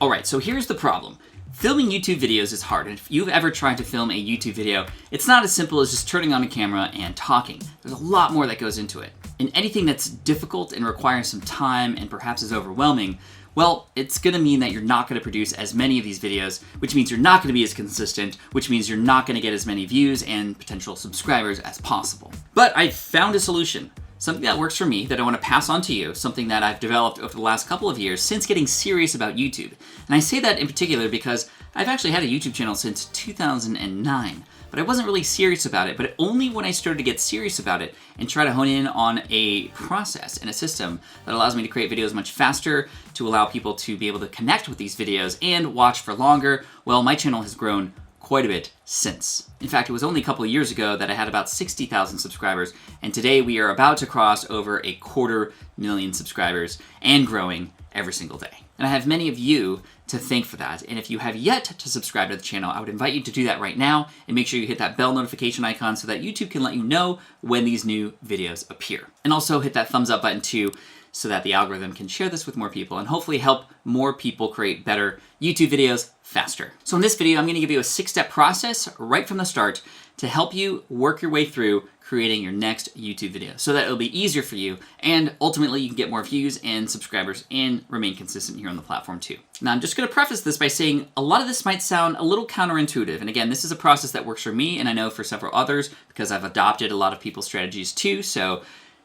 Alright, so here's the problem. Filming YouTube videos is hard, and if you've ever tried to film a YouTube video, it's not as simple as just turning on a camera and talking. There's a lot more that goes into it. And anything that's difficult and requires some time and perhaps is overwhelming, well, it's going to mean that you're not going to produce as many of these videos, which means you're not going to be as consistent, which means you're not going to get as many views and potential subscribers as possible. But I found a solution. Something that works for me that I want to pass on to you, something that I've developed over the last couple of years since getting serious about YouTube. And I say that in particular because I've actually had a YouTube channel since 2009, but I wasn't really serious about it, but only when I started to get serious about it and try to hone in on a process and a system that allows me to create videos much faster, to allow people to be able to connect with these videos and watch for longer, well, my channel has grown quite a bit since. In fact, it was only a couple of years ago that I had about 60,000 subscribers, and today we are about to cross over 250,000 subscribers and growing every single day. And I have many of you to thank for that, and if you have yet to subscribe to the channel, I would invite you to do that right now, and make sure you hit that bell notification icon so that YouTube can let you know when these new videos appear. And also hit that thumbs up button too, so that the algorithm can share this with more people and hopefully help more people create better YouTube videos faster. So in this video, I'm going to give you a 6-step process right from the start to help you work your way through creating your next YouTube video so that it'll be easier for you and ultimately you can get more views and subscribers and remain consistent here on the platform too. Now I'm just going to preface this by saying a lot of this might sound a little counterintuitive, and again, this is a process that works for me and I know for several others because I've adopted a lot of people's strategies too. So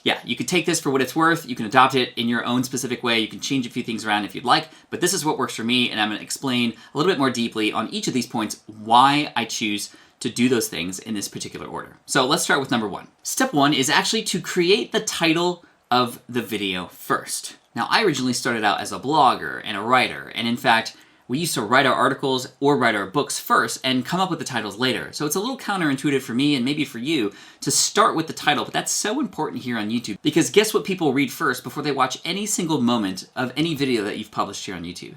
yeah, you can take this for what it's worth. You can adopt it in your own specific way. You can change a few things around if you'd like, but this is what works for me, and I'm going to explain a little bit more deeply on each of these points why I choose to do those things in this particular order. So let's start with number 1. Step 1 is actually to create the title of the video first. Now, I originally started out as a blogger and a writer, and in fact, we used to write our articles or write our books first and come up with the titles later. So it's a little counterintuitive for me and maybe for you to start with the title, but that's so important here on YouTube because guess what people read first before they watch any single moment of any video that you've published here on YouTube?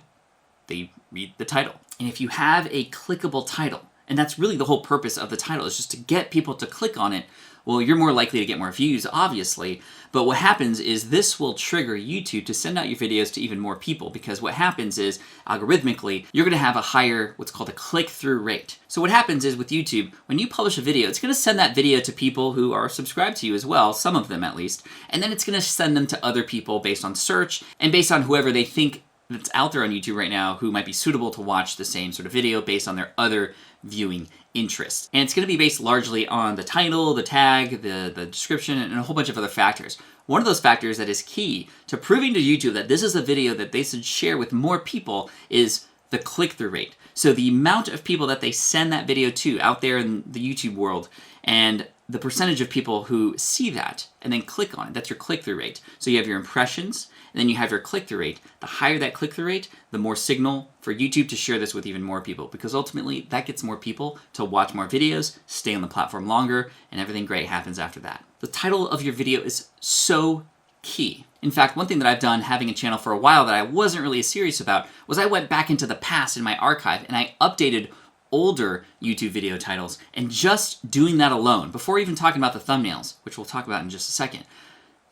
They read the title. And if you have a clickable title, and that's really the whole purpose of the title, is just to get people to click on it, well, you're more likely to get more views, obviously, but what happens is this will trigger YouTube to send out your videos to even more people because what happens is, algorithmically, you're going to have a higher, what's called a click-through rate. So what happens is with YouTube, when you publish a video, it's going to send that video to people who are subscribed to you as well, some of them at least, and then it's going to send them to other people based on search and based on whoever they think that's out there on YouTube right now who might be suitable to watch the same sort of video based on their other viewing interests. And it's going to be based largely on the title, the tag, the description, and a whole bunch of other factors. One of those factors that is key to proving to YouTube that this is a video that they should share with more people is the click-through rate. So the amount of people that they send that video to out there in the YouTube world and the percentage of people who see that and then click on it, that's your click-through rate. So you have your impressions, and then you have your click-through rate. The higher that click-through rate, the more signal for YouTube to share this with even more people, because ultimately that gets more people to watch more videos, stay on the platform longer, and everything great happens after that. The title of your video is so key. In fact, one thing that I've done having a channel for a while that I wasn't really serious about was I went back into the past in my archive and I updated older YouTube video titles, and just doing that alone, before even talking about the thumbnails, which we'll talk about in just a second,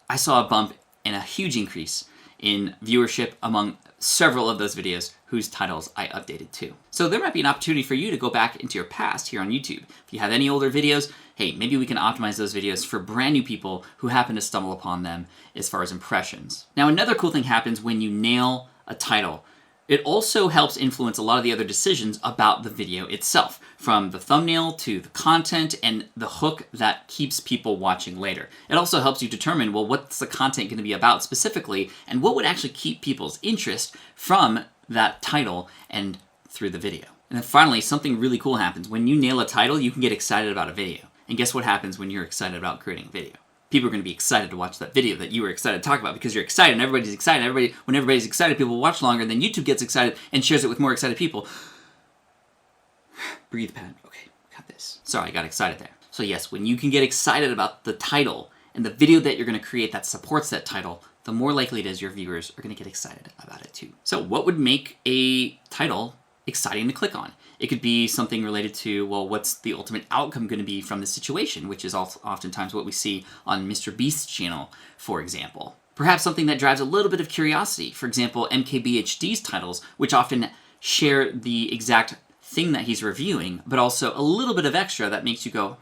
I saw a bump and a huge increase in viewership among several of those videos whose titles I updated too. So there might be an opportunity for you to go back into your past here on YouTube. If you have any older videos, hey, maybe we can optimize those videos for brand new people who happen to stumble upon them as far as impressions. Now, another cool thing happens when you nail a title. It also helps influence a lot of the other decisions about the video itself, from the thumbnail to the content and the hook that keeps people watching later. It also helps you determine, well, what's the content going to be about specifically, and what would actually keep people's interest from that title and through the video. And then finally, something really cool happens. When you nail a title, you can get excited about a video. And guess what happens when you're excited about creating a video? People are going to be excited to watch that video that you were excited to talk about because you're excited and everybody's excited. When everybody's excited, people will watch longer, and then YouTube gets excited and shares it with more excited people. Breathe, Pat. Okay, got this. Sorry, I got excited there. So yes, when you can get excited about the title and the video that you're going to create that supports that title, the more likely it is your viewers are going to get excited about it too. So what would make a title exciting to click on? It could be something related to, well, what's the ultimate outcome going to be from the situation, which is oftentimes what we see on Mr. Beast's channel, for example. Perhaps something that drives a little bit of curiosity. For example, MKBHD's titles, which often share the exact thing that he's reviewing, but also a little bit of extra that makes you go,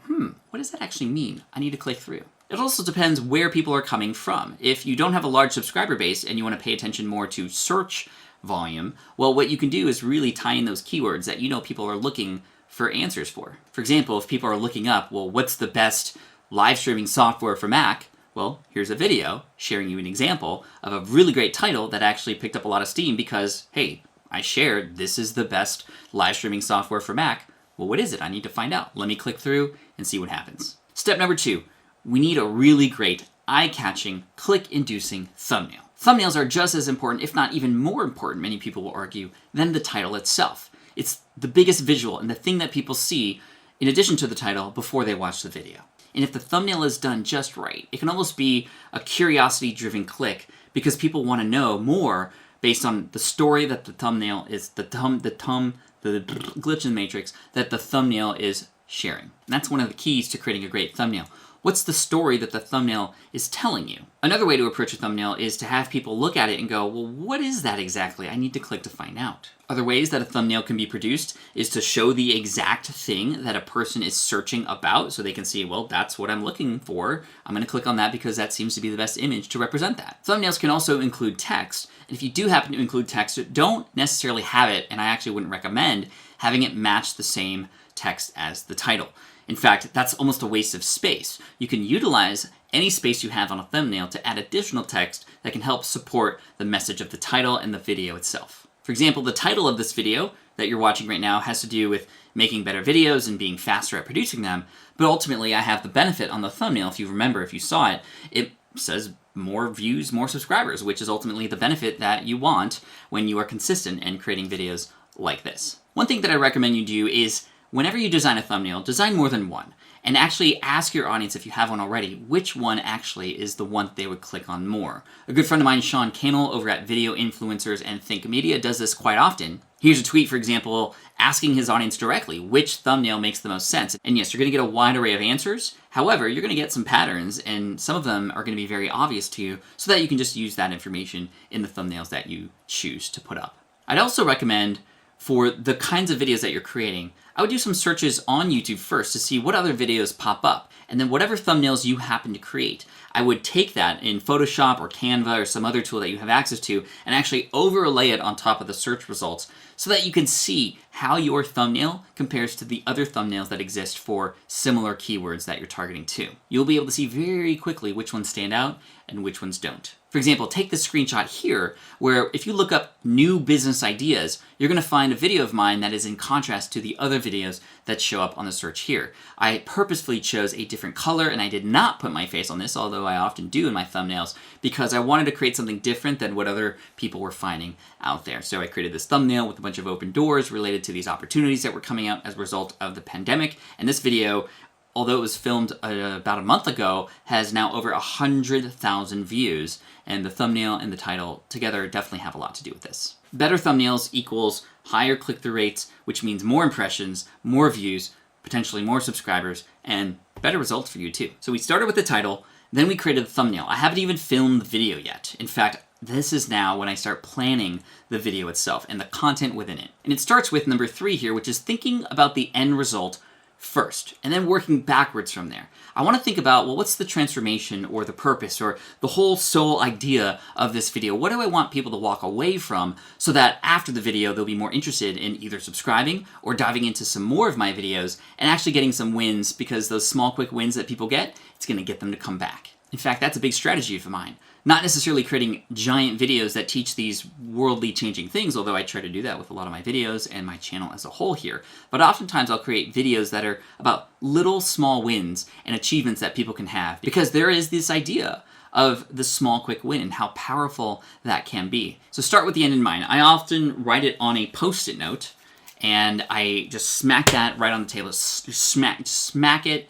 what does that actually mean? I need to click through. It also depends where people are coming from. If you don't have a large subscriber base and you want to pay attention more to search volume, well, what you can do is really tie in those keywords that you know people are looking for answers for. For example, if people are looking up, well, what's the best live streaming software for Mac? Well, here's a video sharing you an example of a really great title that actually picked up a lot of steam because, hey, I shared this is the best live streaming software for Mac. Well, what is it? I need to find out. Let me click through and see what happens. Step number 2, we need a really great, eye-catching, click-inducing thumbnail. Thumbnails are just as important, if not even more important, many people will argue, than the title itself. It's the biggest visual and the thing that people see in addition to the title before they watch the video. And if the thumbnail is done just right, it can almost be a curiosity-driven click because people want to know more based on the story that the thumbnail is, the glitch in the matrix that the thumbnail is sharing. And that's one of the keys to creating a great thumbnail. What's the story that the thumbnail is telling you? Another way to approach a thumbnail is to have people look at it and go, well, what is that exactly? I need to click to find out. Other ways that a thumbnail can be produced is to show the exact thing that a person is searching about so they can see, well, that's what I'm looking for. I'm going to click on that because that seems to be the best image to represent that. Thumbnails can also include text. And if you do happen to include text, don't necessarily have it, and I actually wouldn't recommend having it match the same text as the title. In fact, that's almost a waste of space. You can utilize any space you have on a thumbnail to add additional text that can help support the message of the title and the video itself. For example, the title of this video that you're watching right now has to do with making better videos and being faster at producing them, but ultimately I have the benefit on the thumbnail, if you remember, if you saw it, it says more views, more subscribers, which is ultimately the benefit that you want when you are consistent in creating videos like this. One thing that I recommend you do is whenever you design a thumbnail, design more than one. And actually ask your audience, if you have one already, which one actually is the one they would click on more. A good friend of mine, Sean Cannell, over at Video Influencers and Think Media, does this quite often. Here's a tweet, for example, asking his audience directly which thumbnail makes the most sense. And yes, you're going to get a wide array of answers. However, you're going to get some patterns, and some of them are going to be very obvious to you so that you can just use that information in the thumbnails that you choose to put up. I'd also recommend, for the kinds of videos that you're creating, I would do some searches on YouTube first to see what other videos pop up. And then whatever thumbnails you happen to create, I would take that in Photoshop or Canva or some other tool that you have access to and actually overlay it on top of the search results so that you can see how your thumbnail compares to the other thumbnails that exist for similar keywords that you're targeting to. You'll be able to see very quickly which ones stand out and which ones don't. For example, take this screenshot here, where if you look up new business ideas, you're going to find a video of mine that is in contrast to the other videos that show up on the search here. I purposefully chose a different color, and I did not put my face on this, although I often do in my thumbnails, because I wanted to create something different than what other people were finding out there. So I created this thumbnail with a bunch of open doors related to these opportunities that were coming out as a result of the pandemic, and this video, although it was filmed about a month ago, has now over 100,000 views, and the thumbnail and the title together definitely have a lot to do with this. Better thumbnails equals higher click-through rates, which means more impressions, more views, potentially more subscribers, and better results for you too. So we started with the title, then we created the thumbnail. I haven't even filmed the video yet. In fact, this is now when I start planning the video itself and the content within it. And it starts with number 3 here, which is thinking about the end result first, and then working backwards from there. I want to think about, well, what's the transformation or the purpose or the whole sole idea of this video? What do I want people to walk away from so that after the video they'll be more interested in either subscribing or diving into some more of my videos and actually getting some wins, because those small quick wins that people get, it's going to get them to come back. In fact, that's a big strategy of mine. Not necessarily creating giant videos that teach these worldly changing things, although I try to do that with a lot of my videos and my channel as a whole here. But oftentimes I'll create videos that are about little small wins and achievements that people can have, because there is this idea of the small quick win and how powerful that can be. So start with the end in mind. I often write it on a post-it note, and I just smack that right on the table. Smack it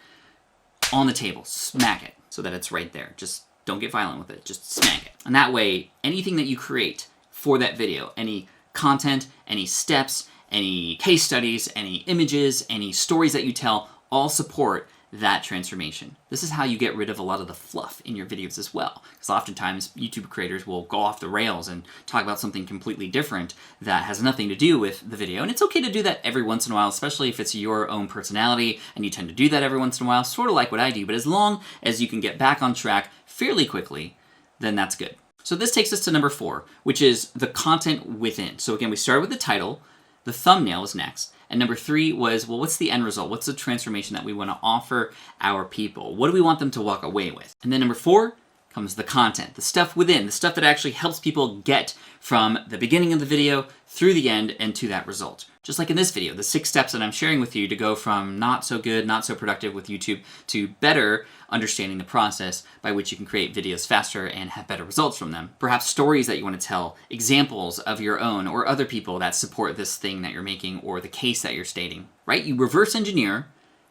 on the table. Smack it so that it's right there. Just don't get violent with it, just smack it. And that way, anything that you create for that video, any content, any steps, any case studies, any images, any stories that you tell, all support that transformation. This is how you get rid of a lot of the fluff in your videos as well. Because oftentimes YouTube creators will go off the rails and talk about something completely different that has nothing to do with the video. And it's okay to do that every once in a while, especially if it's your own personality and you tend to do that every once in a while, sort of like what I do. But as long as you can get back on track fairly quickly, then that's good. So this takes us to number 4, which is the content within. So again, we started with the title, the thumbnail is next. And number 3 was, well, what's the end result? What's the transformation that we want to offer our people? What do we want them to walk away with? And then number 4 comes the content, the stuff within, the stuff that actually helps people get from the beginning of the video through the end and to that result. Just like in this video, the 6 steps that I'm sharing with you to go from not so good, not so productive with YouTube to better understanding the process by which you can create videos faster and have better results from them. Perhaps stories that you want to tell, examples of your own or other people that support this thing that you're making or the case that you're stating, right? You reverse engineer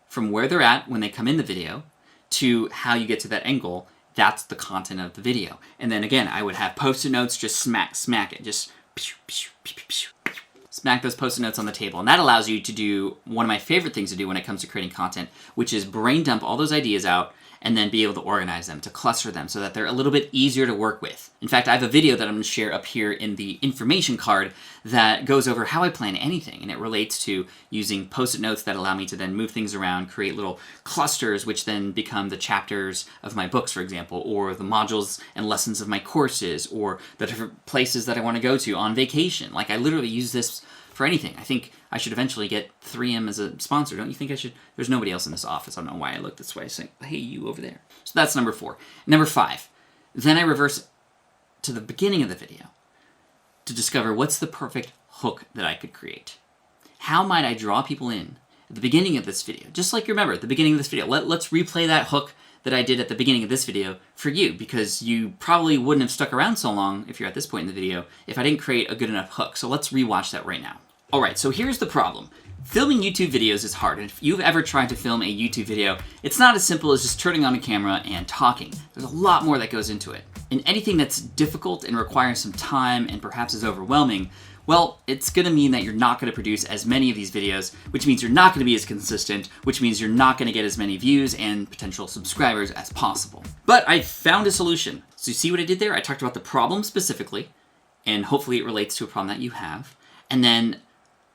from where they're at when they come in the video to how you get to that end goal. That's the content of the video. And then again, I would have post-it notes, just smack it, just pew, pew, pew, pew, pew. Smack those post-it notes on the table. And that allows you to do one of my favorite things to do when it comes to creating content, which is brain dump all those ideas out and then be able to organize them, to cluster them so that they're a little bit easier to work with. In fact, I have a video that I'm going to share up here in the information card that goes over how I plan anything, and it relates to using post-it notes that allow me to then move things around, create little clusters, which then become the chapters of my books, for example, or the modules and lessons of my courses, or the different places that I want to go to on vacation. Like, I literally use this for anything. I think I should eventually get 3M as a sponsor. Don't you think I should? There's nobody else in this office. I don't know why I look this way. Saying, hey, you over there. So that's number 4. Number 5. Then I reverse to the beginning of the video to discover what's the perfect hook that I could create. How might I draw people in at the beginning of this video? Just like you remember at the beginning of this video. Let's replay that hook that I did at the beginning of this video for you, because you probably wouldn't have stuck around so long if you're at this point in the video if I didn't create a good enough hook. So let's rewatch that right now. Alright, so here's the problem. Filming YouTube videos is hard, and if you've ever tried to film a YouTube video, it's not as simple as just turning on a camera and talking. There's a lot more that goes into it. And anything that's difficult and requires some time and perhaps is overwhelming, well, it's going to mean that you're not going to produce as many of these videos, which means you're not going to be as consistent, which means you're not going to get as many views and potential subscribers as possible. But I found a solution. So you see what I did there? I talked about the problem specifically, and hopefully it relates to a problem that you have. And then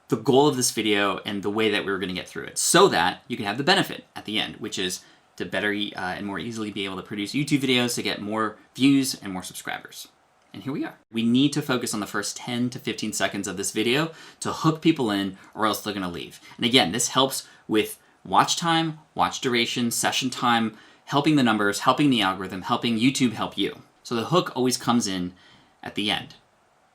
the goal of this video and the way that we were going to get through it so that you can have the benefit at the end, which is to better and more easily be able to produce YouTube videos to get more views and more subscribers. And here we are. We need to focus on the first 10 to 15 seconds of this video to hook people in, or else they're going to leave. And again, this helps with watch time, watch duration, session time, helping the numbers, helping the algorithm, helping YouTube help you. So the hook always comes in at the end,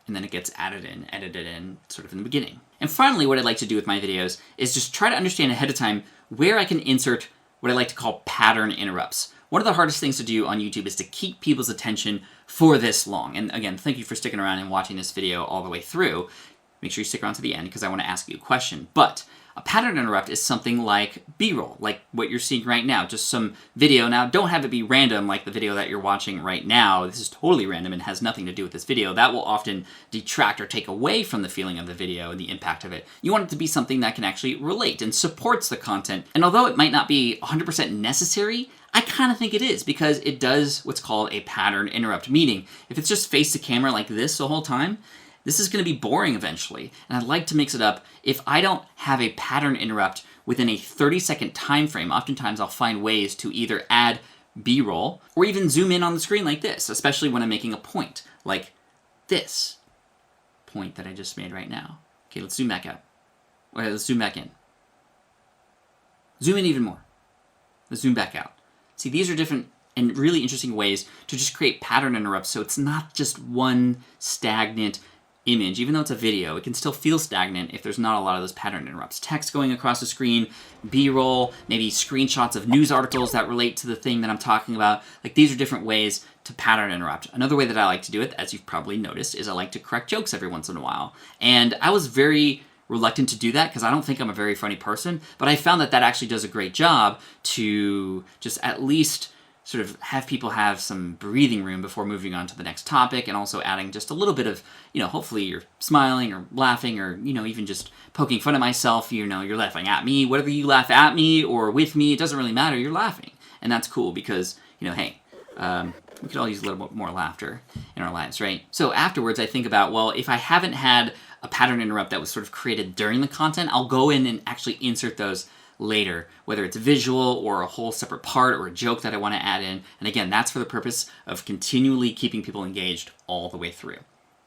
and then it gets added in, edited in, sort of in the beginning. And finally, what I'd like to do with my videos is just try to understand ahead of time where I can insert what I like to call pattern interrupts. One of the hardest things to do on YouTube is to keep people's attention for this long. And again, thank you for sticking around and watching this video all the way through. Make sure you stick around to the end because I want to ask you a question. But a pattern interrupt is something like B-roll, like what you're seeing right now, just some video. Now, don't have it be random like the video that you're watching right now. This is totally random and has nothing to do with this video. That will often detract or take away from the feeling of the video and the impact of it. You want it to be something that can actually relate and supports the content. And although it might not be 100% necessary, I kind of think it is, because it does what's called a pattern interrupt, meaning if it's just face to camera like this the whole time, this is going to be boring eventually, and I'd like to mix it up. If I don't have a pattern interrupt within a 30-second time frame, oftentimes I'll find ways to either add B-roll or even zoom in on the screen like this, especially when I'm making a point, like this point that I just made right now. Okay, let's zoom back out. Okay, let's zoom back in. Zoom in even more. Let's zoom back out. See, these are different and really interesting ways to just create pattern interrupts, so it's not just one stagnant image. Even though it's a video, it can still feel stagnant if there's not a lot of those pattern interrupts. Text going across the screen, B-roll, maybe screenshots of news articles that relate to the thing that I'm talking about. Like, these are different ways to pattern interrupt. Another way that I like to do it, as you've probably noticed, is I like to correct jokes every once in a while. And I was very reluctant to do that because I don't think I'm a very funny person, but I found that that actually does a great job to just at least sort of have people have some breathing room before moving on to the next topic, and also adding just a little bit of, hopefully you're smiling or laughing or, even just poking fun at myself, you're laughing at me, whether you laugh at me or with me, it doesn't really matter, you're laughing. And that's cool because, hey, we could all use a little bit more laughter in our lives, right? So afterwards, I think about, well, if I haven't had a pattern interrupt that was sort of created during the content, I'll go in and actually insert those later, whether it's visual or a whole separate part or a joke that I want to add in. And again, that's for the purpose of continually keeping people engaged all the way through.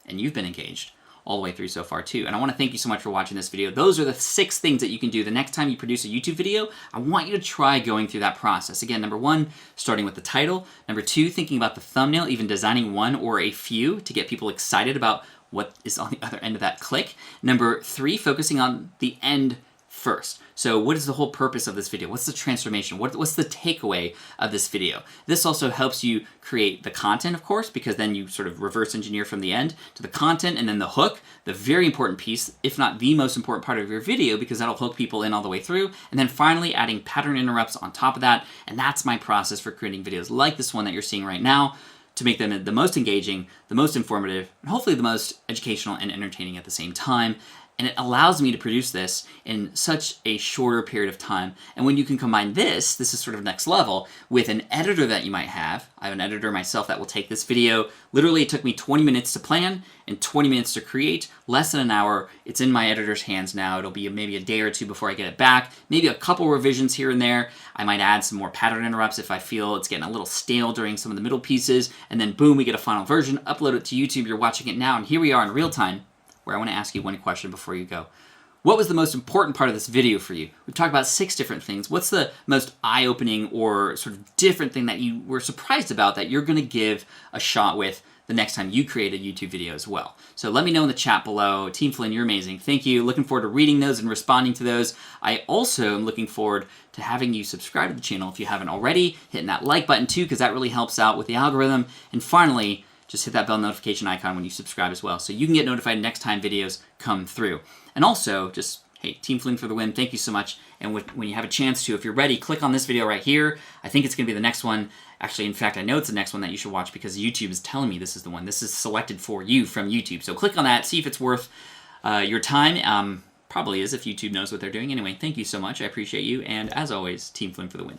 And you've been engaged all the way through so far too. And I want to thank you so much for watching this video. Those are the 6 things that you can do the next time you produce a YouTube video. I want you to try going through that process. Again, number 1, starting with the title. Number 2, thinking about the thumbnail, even designing one or a few to get people excited about what is on the other end of that click. Number 3, focusing on the end first. So what is the whole purpose of this video? What's the transformation? What's the takeaway of this video? This also helps you create the content, of course, because then you sort of reverse engineer from the end to the content, and then the hook, the very important piece, if not the most important part of your video, because that'll hook people in all the way through. And then finally adding pattern interrupts on top of that. And that's my process for creating videos like this one that you're seeing right now, to make them the most engaging, the most informative, and hopefully the most educational and entertaining at the same time. And it allows me to produce this in such a shorter period of time. And when you can combine this is sort of next level, with an editor that you might have. I have an editor myself that will take this video. Literally, it took me 20 minutes to plan and 20 minutes to create, less than an hour. It's in my editor's hands now. It'll be maybe a day or 2 before I get it back. Maybe a couple revisions here and there. I might add some more pattern interrupts if I feel it's getting a little stale during some of the middle pieces. And then boom, we get a final version, upload it to YouTube. You're watching it now, and here we are in real time, where I want to ask you one question before you go. What was the most important part of this video for you? We've talked about 6 different things. What's the most eye-opening or sort of different thing that you were surprised about that you're going to give a shot with the next time you create a YouTube video as well? So let me know in the chat below. Team Flynn, you're amazing. Thank you. Looking forward to reading those and responding to those. I also am looking forward to having you subscribe to the channel if you haven't already, hitting that like button too, because that really helps out with the algorithm. And finally, just hit that bell notification icon when you subscribe as well, so you can get notified next time videos come through. And also, just, hey, Team Flynn for the win, thank you so much. And when you have a chance to, if you're ready, click on this video right here. I think it's going to be the next one. Actually, in fact, I know it's the next one that you should watch because YouTube is telling me this is the one. This is selected for you from YouTube. So click on that, see if it's worth your time. Probably is if YouTube knows what they're doing. Anyway, thank you so much. I appreciate you. And as always, Team Flynn for the win.